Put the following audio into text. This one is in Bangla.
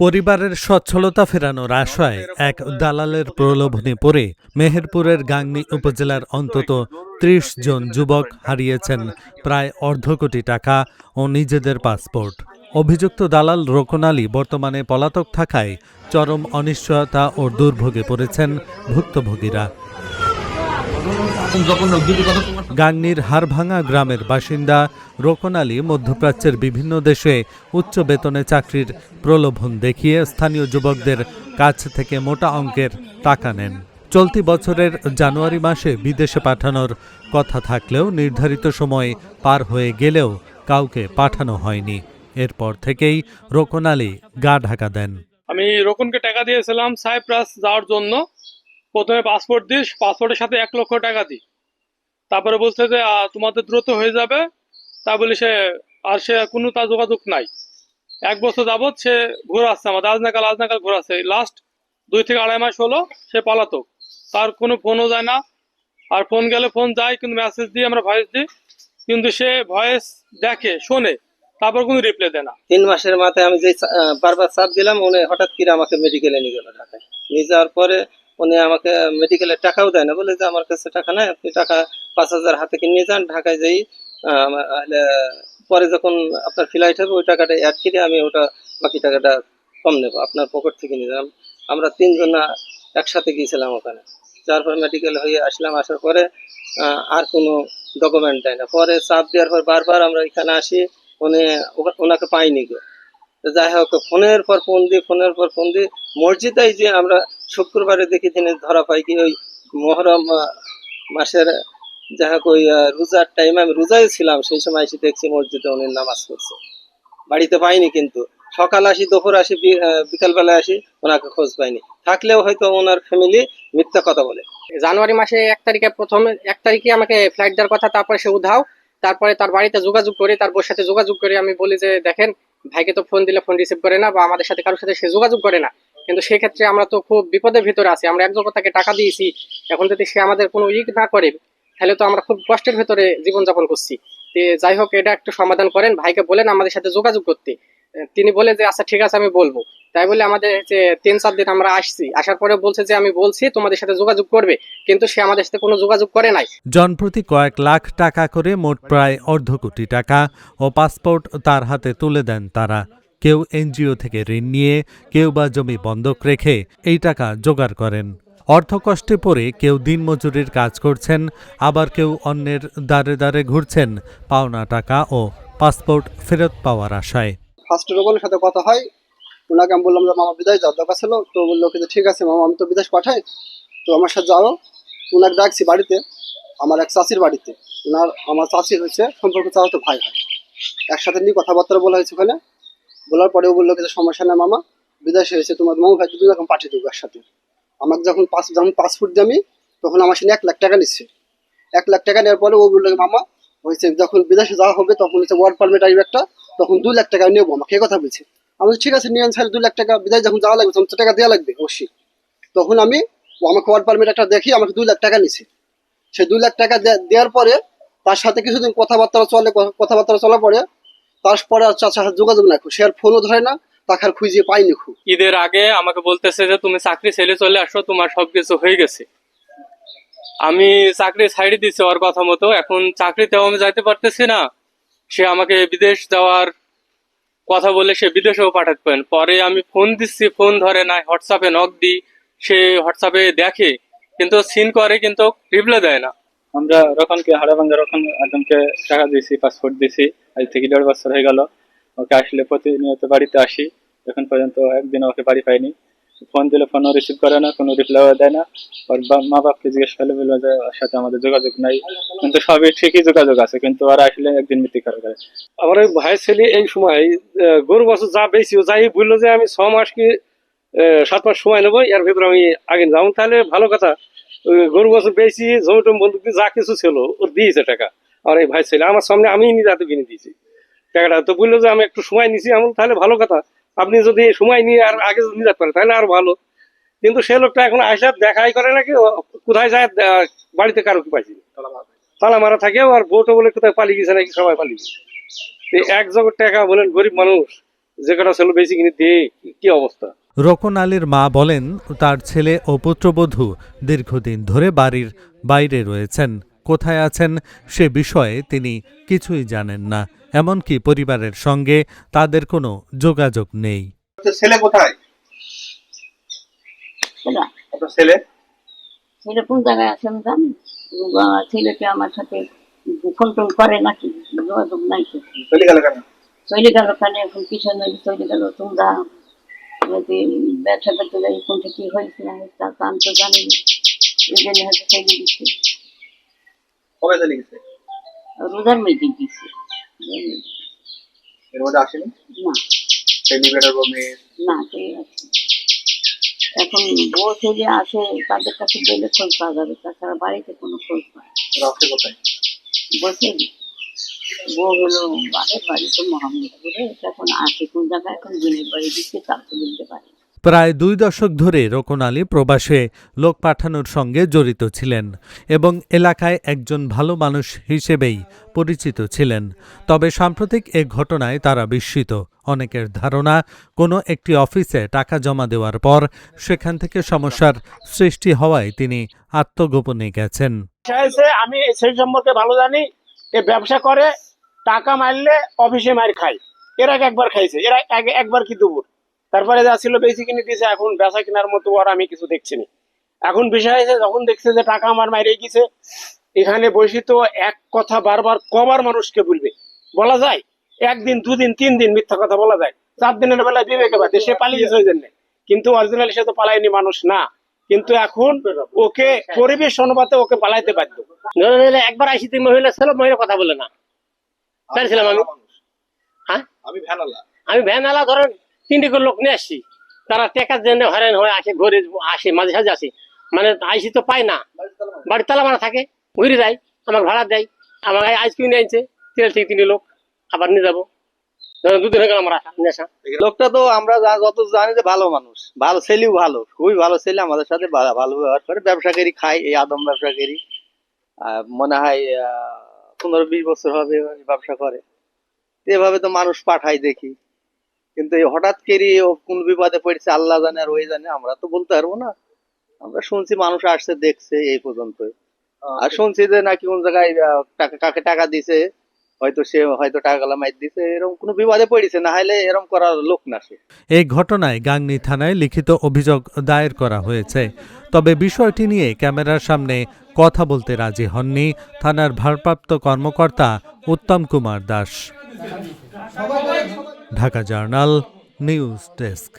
পরিবারের সচ্ছলতা ফেরানোর আশায় এক দালালের প্রলোভনে পড়ে মেহেরপুরের গাংনী উপজেলার অন্তত ৩০ জন যুবক হারিয়েছেন প্রায় অর্ধ কোটি টাকা ও নিজেদের পাসপোর্ট। অভিযুক্ত দালাল রোকন আলী বর্তমানে পলাতক থাকায় চরম অনিশ্চয়তা ও দুর্ভোগে পড়েছেন ভুক্তভোগীরা। গাংনীর হাড়ভাঙা গ্রামের বাসিন্দা রোকন আলী মধ্যপ্রাচ্যের বিভিন্ন দেশে উচ্চ বেতনে চাকরির প্রলোভন দেখিয়ে স্থানীয় যুবকদের কাছ থেকে মোটা অঙ্কের টাকা নেন। চলতি বছরের জানুয়ারি মাসে বিদেশে পাঠানোর কথা থাকলেও নির্ধারিত সময় পার হয়ে গেলেও কাউকে পাঠানো হয়নি। এরপর থেকেই রোকন আলী গা ঢাকা দেন। আমি রোকনকে টাকা দিয়েছিলাম সাইপ্রাস যাওয়ার জন্য। প্রথমে পাসপোর্ট দিস, পাসপোর্টের সাথে 1 লক্ষ টাকা দিই। তারপরে বলছে যে তোমাদের দ্রুত হয়ে যাবে। তা বলে সে কোনো তার যোগাযোগ নাই। 1 বছর যাবৎ সে ঘোরাচ্ছে, আমাদের আজনাকাল ঘোরাচ্ছে। লাস্ট 2 থেকে 2.5 মাস হলো সে পলাতক। তার কোনো ফোনও যায় না, আর ফোন গেলে ফোন যায় কিন্তু মেসেজ দিই, আমরা ভয়েস দিই, কিন্তু সে ভয়েস দেখে শোনে, তারপর কোনো রিপ্লাই দেয় না। 3 মাসের মাথায় আমি যে বারবার চাপ দিলাম, উনি হঠাৎ করে আমাকে মেডিকেলে নিয়ে গেল ঢাকায়। নিয়ে যাওয়ার পরে উনি আমাকে মেডিকেলে টাকাও দেয় না, বলে যে আমার কাছে টাকা নাই, আপনি টাকা 5,000 হাতে নিয়ে যান, ঢাকায় যাই পরে যখন আপনার ফ্লাইট হবে ওই টাকাটা অ্যাড করে আমি ওটা বাকি টাকাটা কম নেবো, আপনার পকেট থেকে নিয়ে যান। আমরা 3 জন একসাথে গিয়েছিলাম ওখানে। যার পর মেডিকেল হয়ে আসলাম, আসার পরে আর কোনো ডকুমেন্ট দেয় না। পরে চাপ দেওয়ার পর বারবার আমরা এখানে আসি, ওনাকে পাইনি গো। যাই হোক, ফোনের পর ফোন দিয়ে মসজিদে যে আমরা শুক্রবারে দেখি তিনি ধরা পাই কি ওই মহরম মাসের, যাই হোক ওই রোজার টাইমে আমি রোজাই ছিলাম, সেই সময় এসে দেখছি মসজিদে উনি নামাজ পড়ছে। বাড়িতে পাইনি, কিন্তু সকাল আসি, দুপুর আসি, বিকালবেলা আসি, ওনাকে খোঁজ পাইনি। থাকলেও হয়তো ওনার ফ্যামিলি মিথ্যা কথা বলে। জানুয়ারি মাসে 1 তারিখে আমাকে ফ্লাইট দেওয়ার কথা, তারপরে সে উধাও। তারপরে তার বাড়িতে যোগাযোগ করে, তার বোর সাথে যোগাযোগ করে আমি বলি যে দেখেন, ভাইকে তো ফোন দিলে ফোন রিসিভ করে না, বা আমাদের সাথে কারোর সাথে সে যোগাযোগ করে না। কিন্তু সেক্ষেত্রে আমরা তো খুব বিপদের ভিতরে আছি, আমরা একজনকে তাকে টাকা দিয়েছি। এখন যদি সে আমাদের কোনো না করে, তাহলে তো আমরা খুব কষ্টের ভেতরে জীবনযাপন করছি। যাই হোক, এটা একটু সমাধান করেন, ভাইকে বলেন আমাদের সাথে যোগাযোগ করতে। তিনি বলে যে আচ্ছা ঠিক আছে, আমি বলবো। তাই বলে আমাদের যে 3-4 দিন আমরা আসছি, আসার পরে বলছে যে আমি বলছি তোমাদের সাথে যোগাযোগ করবে, কিন্তু সে আমাদের সাথে কোনো যোগাযোগ করে নাই। জনপ্রতি কয়েক লাখ টাকা করে মোট প্রায় অর্ধ কোটি টাকা ও পাসপোর্ট তার হাতে তুলে দেন তারা। কেউ এনজিও থেকে ঋণ নিয়ে, কেউ বা জমি বন্ধক রেখে এই টাকা জোগাড় করেন। অর্থকষ্টে পড়ে কেউ দিনমজুরির কাজ করছেন, আবার কেউ অন্যের দ্বারে দ্বারে ঘুরছেন পাওনা টাকা ও পাসপোর্ট ফেরত পাওয়ার আশায়। ফার্স্ট রোবলের সাথে কথা হয়, ওনাকে আমি বললাম যে মামা বিদেশ যাওয়ার দরকার ছিল, তো বললো যে ঠিক আছে মামা, আমি তো বিদেশ পাঠাই, তো আমার সাথে যাও। ওনাকে ডাকছি বাড়িতে, আমার এক চাষির বাড়িতে। আমার চাষির হচ্ছে সম্পর্ক চাওয়া তো ভাই হয়, একসাথে নিয়ে কথাবার্তা বলা হয়েছে ওখানে। বলার পরে ও বললো যে সমস্যা নেই মামা, বিদেশে এসে তোমার মামা ভাই 2 রকম পাঠিয়ে দেবো একসাথে। আমাকে যখন পাসপোর্ট দিয়ে আমি, তখন আমার সাথে 1 লাখ টাকা নিচ্ছে। 1 লাখ টাকা নেওয়ার পরে ও বললো মামা হয়েছে, যখন বিদেশে যাওয়া হবে তখন হচ্ছে ওয়ার্ক পারমিট আসবে একটা, তখন 2 লাখ টাকা নেবো, আমাকে কথা বলছে। আমি ঠিক আছে নিয়ে আনছি, 2 লাখ টাকা বিদেশ যখন যাওয়া লাগবে তখন তো টাকা দেওয়া লাগবে অবশ্যই। তখন ও আমাকে ওয়ার্ক পারমিট একটা দেখি, আমাকে 2 লাখ টাকা নিছে। সে 2 লাখ টাকা দেওয়ার পরে তার সাথে কিছুদিন কথাবার্তা চলার পরে তারপরে আর চাচার সাথে যোগাযোগ না, সে আর ফোনও ধরে না, তাকে আর খুঁজে পাইনি। ঈদের আগে আমাকে বলতেছে যে তুমি চাকরি ছেড়ে চলে আসো, তোমার সবকিছু হয়ে গেছে। আমি চাকরি ছাড়ি দিচ্ছি ওর কথা মতো। এখন চাকরিতেও আমি যাইতে পারতেছি না। সে আমাকে বিদেশ যাওয়ার কথা বলে সে বিদেশেও পাঠাতে পারেন। পরে আমি ফোন দিচ্ছি, ফোন ধরে না। হোয়াটসঅ্যাপে নক দিই, সে হোয়াটসঅ্যাপে দেখে কিন্তু সিন করে, কিন্তু রিপ্লাই দেয় না। আমরা হাড়াভাঙ্গা রকম একজনকে টাকা দিয়েছি, পাসপোর্ট দিয়েছি। আজ থেকে 1.5 বছর হয়ে গেল। ওকে আসলে প্রতিনিয়ত বাড়িতে আসি, এখন পর্যন্ত একদিন ওকে বাড়ি পাইনি। ফোন দিলে ফোনও রিসিভ করে না, কোনো রিপ্লাইও দেয় না। ওর মা বাপকে জিজ্ঞেস করলে বললো যে ওর সাথে আমাদের যোগাযোগ নাই, কিন্তু সবই ঠিকই যোগাযোগ আছে, কিন্তু ওরা আসলে একদিন মিথ্যে করে। আমার ওই ভাইয়ের ছেলে এই সময় গরু বছর যা বেশি যাই বললো যে আমি 6 মাস কি 7 মাস সময় নেবো, এর ভিতরে আমি আগে যাবো। তাহলে ভালো কথা, গরু বছর বেশি জমিটম বন্ধুক যা কিছু ছিল ওর দিয়েছে টাকা। আর এই ভাই ছেলে আমার সামনে আমি নিজে হাতে কিনে দিয়েছি টাকাটা। তো বললো যে আমি একটু সময় নিছি। এমন তাহলে ভালো কথা, আপনি যদি সময় নিয়ে আর আগে যদি নিতে পারেন তাহলে আর ভালো। কিন্তু সে লোকটা এখন আসার দেখাই করে নাকি, কোথায় যায় বাড়িতে কারো কি পাইছি, তালা মারা থাকে। আর বউটা বলে কোথায় পালিয়ে গেছে নাকি, সবাই পালিয়ে গেছে। 1 জগৎ টাকা বলেন, গরিব মানুষ যে কটা ছিল বেশি কিনে দিয়ে কি অবস্থা। রোকন আলীর মা বলেন, তার ছেলে ও পুত্রবধূ দীর্ঘদিন ধরে বাড়ির বাইরে রয়েছেন। কোথায় আছেন সে বিষয়ে তিনি কিছুই জানেন না, এমনকি পরিবারের সঙ্গে তাদের কোনো যোগাযোগ নেই। ছেলে কোথায়? আপনার ছেলে ছেলে কোন জায়গায় আছে আমি জানি। ছেলেকে আমার সাথে ফোন টোন করে নাকি, যোগাযোগ নাই তো। চলে গেল কেন? চলে গেল কেন এখন কিসের নদী চলে গেল? তোমরা ব্যবসা করতে যাই কোনটা কি হয়েছে না হয়েছে তা আমি তো জানি না। এই জন্য হয়তো চলে দিচ্ছে। কবে চলে গেছে? রোজার মেয়েকে দিচ্ছে। এর মধ্যে আসেনি? না সেলিব্রেটার বা মেয়ে? না সে আছে। এখন বউ ছেলে আসে, তাদের কাছে গেলে খোঁজ পাওয়া যাবে, তাছাড়া বাড়িতে কোনো খোঁজ পায়। রাখছে কোথায়? বসে বউ হলো বাপের বাড়ি তো মোহাম্মদপুরে, এখন আসে কোন জায়গায় এখন দিনের বাড়ি দিচ্ছে তার তো বলতে পারি। প্রায় 2 দশক ধরে রোকন আলী প্রবাসে লোক পাঠানোর সঙ্গে জড়িত ছিলেন এবং এলাকায় একজন ভালো মানুষ হিসেবেই পরিচিত ছিলেন। তবে সাম্প্রতিক এ ঘটনায় তারা বিস্মিত। অনেকের ধারণা, কোনো একটি অফিসে টাকা জমা দেওয়ার পর সেখান থেকে সমস্যার সৃষ্টি হওয়ায় তিনি আত্মগোপনে গেছেন। আমি সেই সম্পর্কে ভালো জানি। এ ব্যবসা করে, টাকা মারলে অফিসে মার খায়। এর আগে একবার খাইছে, এর আগে একবার কি দুপুর, তারপরে যা ছিল বেশি কিনে দিয়েছে। এখন বেচা কেনার মতো আর আমি কিছু দেখছি না। এখন বিষয় হয়েছে, যখন দেখছে যে টাকা আমার মাইরে গেছে, এখানে বসে তো এক কথা বারবার কবার মানুষকে বলবে, বলা যায় 1 দিন 2 দিন 3 দিন মিথ্যা কথা বলা যায়। 4 দিনের বেলায় বিবেকে বাদে সে পালিয়ে গেছে ওই জন্য, কিন্তু অরিজিনালি সে তো পালায়নি মানুষ না। কিন্তু এখন ওকে পরিবেশ অনুপাতে ওকে পালাইতে বাধ্য। একবার আইসিতে মহিলা ছিল, মহিলা কথা বলে না চাইছিলাম আমি। হ্যাঁ আমি ভ্যান আলা ধরেন 3 করে লোক নিয়ে আসছি, তারা টেকার জন্য হয়রান হয়ে আসে, ঘরে আসে, মাঝে সাঝে আসে, মানে আইসি তো পায় না, বাড়ির তালা মারা থাকে, ঘুরে যায়, আমাকে ভাড়া দেয়। আমার আইসক্রিম নিয়ে আনছে তেল থেকে 3 লোক, আবার নিয়ে যাবো। ধরেন 2 দিন হয়ে গেল আমার নেশা। লোকটা তো আমরা যত জানি যে ভালো মানুষ, ভালো ছেলেও ভালো, খুবই ভালো ছেলে, আমাদের সাথে ভালো ব্যবহার করে, ব্যবসা করি, খাই, এই আদম ব্যবসা করি। মনে হয় 15-20 বছর হবে ব্যবসা করে। এভাবে তো মানুষ পাঠাই দেখি, কিন্তু এই হঠাৎ করে ও কোন বিপদে পড়ছে আল্লাহ জানে আর ওই জানে, আমরা তো বলতে পারবো না। আমরা শুনছি মানুষ আসছে দেখছে এই পর্যন্ত, আর শুনছি যে নাকি কোন জায়গায় কাকে টাকা দিছে, হয়তো সে হয়তো টাকাগুলো মাইর দিছে, এরকম কোনো বিপদে পড়েছে, না হলে এরকম করার লোক না সে। এই ঘটনায় গাংনী থানায় লিখিত অভিযোগ দায়ের করা হয়েছে। তবে বিষয়টি নিয়ে ক্যামেরার সামনে কথা বলতে রাজি হননি থানার ভারপ্রাপ্ত কর্মকর্তা Uttam Kumar Das. Dhaka journal news desk.